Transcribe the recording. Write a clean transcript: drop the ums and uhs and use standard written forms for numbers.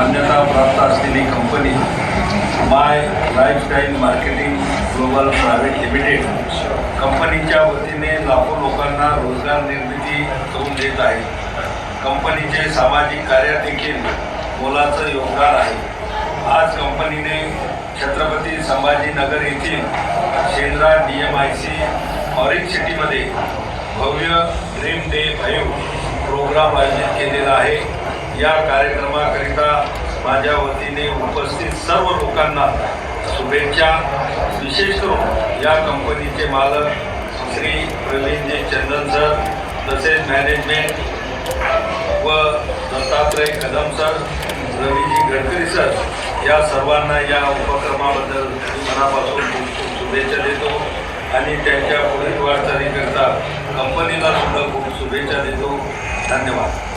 मान्यता प्राप्त असलेली company my lifestyle marketing global private limited कंपनीच्या वतीने लाखो लोकांना रोजगार निर्मिती करून देत आहे। कंपनीचे सामाजिक कार्यात देखील मोलाचं योगदान आहे। आज कंपनीने छत्रपती संभाजीनगर येथील शेंद्रा DMIC ऑरेंज सिटीमध्ये भव्य ड्रीम डे 5 प्रोग्राम आयोजित केलेला आहे। या कार्यक्रमाकरिता माझ्या वतीने उपस्थित सर्व लोकांना शुभेच्छा। विशेष करून या कंपनीचे मालक श्री प्रवीणजी चंदन सर, तसेच मॅनेजमेंट व दत्तात्रय कदम सर, रवीजी गडकरी सर या सर्वांना या उपक्रमाबद्दल मनापासून खूप शुभेच्छा देतो आणि त्यांच्या पुढील वाटचालीकरता कंपनीला सुद्धा खूप शुभेच्छा देतो। धन्यवाद।